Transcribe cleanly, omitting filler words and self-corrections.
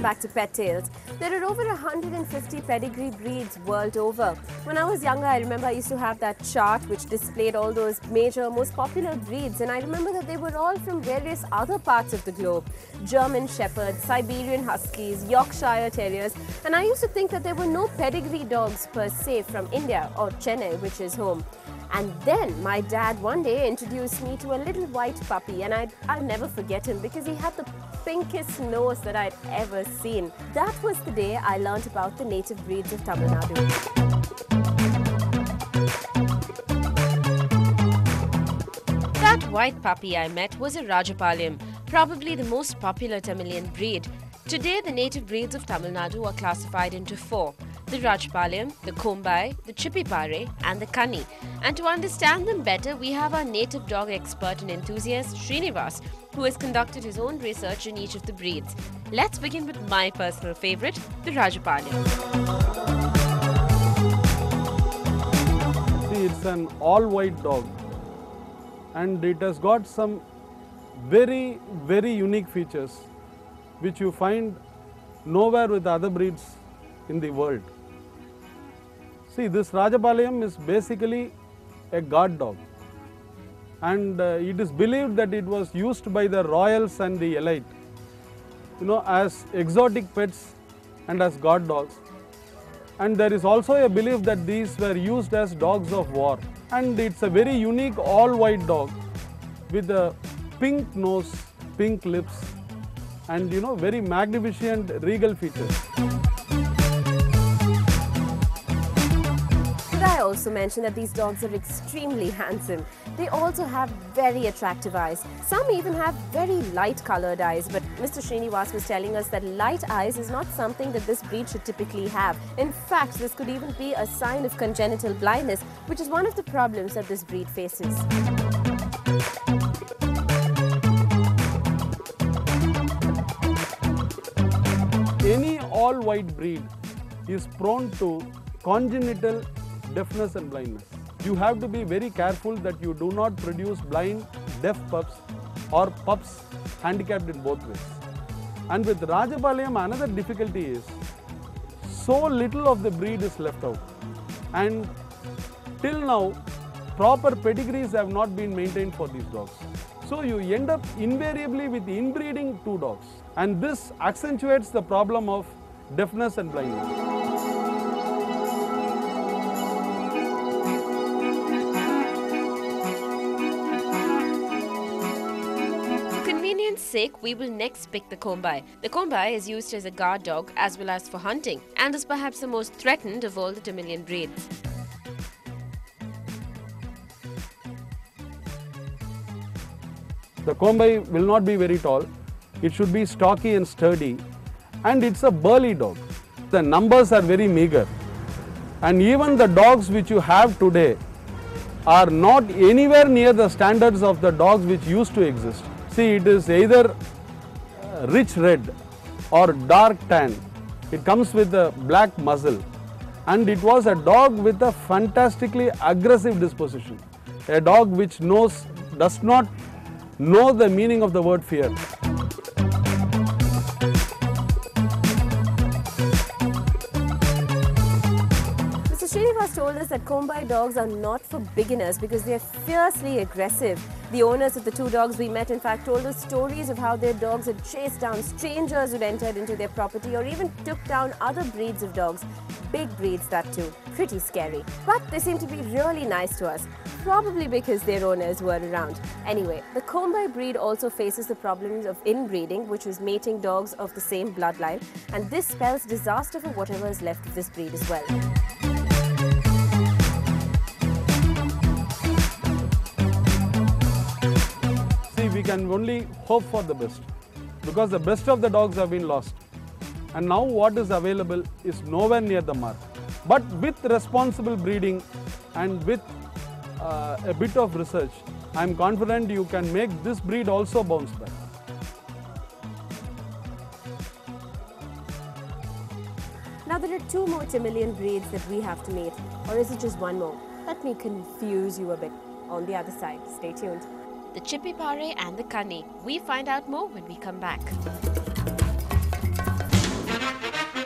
back to Pet Tales. There are over 150 pedigree breeds world over. When I was younger, I remember I used to have that chart which displayed all those major, most popular breeds, and I remember that they were all from various other parts of the globe. German Shepherds, Siberian Huskies, Yorkshire Terriers, and I used to think that there were no pedigree dogs per se from India or Chennai, which is home. And then my dad one day introduced me to a little white puppy, and I'll never forget him because he had the pinkest nose that I'd ever seen. That was the day I learnt about the native breeds of Tamil Nadu. That white puppy I met was a Rajapalayam, probably the most popular Tamilian breed. Today, the native breeds of Tamil Nadu are classified into four: the Rajapalayam, the Kombai, the Chippipare and the Kanni. And to understand them better, we have our native dog expert and enthusiast Srinivas, who has conducted his own research in each of the breeds. Let's begin with my personal favourite, the Rajapalayam. See, it's an all-white dog and it has got some very, very unique features which you find nowhere with other breeds in the world. See, this Rajapalayam is basically a guard dog, and it is believed that it was used by the royals and the elite, as exotic pets and as guard dogs. And there is also a belief that these were used as dogs of war. And it's a very unique all-white dog with a pink nose, pink lips, and very magnificent regal features. I also mentioned that these dogs are extremely handsome. They also have very attractive eyes. Some even have very light colored eyes, but Mr. Srinivas was telling us that light eyes is not something that this breed should typically have. In fact, this could even be a sign of congenital blindness, which is one of the problems that this breed faces. Any all-white breed is prone to congenital deafness and blindness. You have to be very careful that you do not produce blind, deaf pups or pups handicapped in both ways. And with Rajapalayam, another difficulty is so little of the breed is left out. And till now, proper pedigrees have not been maintained for these dogs. So you end up invariably with inbreeding two dogs. And this accentuates the problem of deafness and blindness. Sake, we will next pick the Kombai. The Kombai is used as a guard dog as well as for hunting and is perhaps the most threatened of all the Tamilian breeds. The Kombai will not be very tall. It should be stocky and sturdy, and it's a burly dog. The numbers are very meager, and even the dogs which you have today are not anywhere near the standards of the dogs which used to exist. See, it is either rich red or dark tan. It comes with a black muzzle, and it was a dog with a fantastically aggressive disposition. A dog which does not know the meaning of the word fear. Srinivas told us that Kombai dogs are not for beginners because they are fiercely aggressive. The owners of the two dogs we met, in fact, told us stories of how their dogs had chased down strangers who'd entered into their property or even took down other breeds of dogs. Big breeds, that too. Pretty scary. But they seem to be really nice to us, probably because their owners were around. Anyway, the Kombai breed also faces the problems of inbreeding, which is mating dogs of the same bloodline, and this spells disaster for whatever is left of this breed as well. We can only hope for the best because the best of the dogs have been lost, and now what is available is nowhere near the mark. But with responsible breeding and with a bit of research, I am confident you can make this breed also bounce back. Now there are two more Tamilian breeds that we have to meet, or is it just one more? Let me confuse you a bit. On the other side, stay tuned. The Chippipare and the Kanni. We find out more when we come back.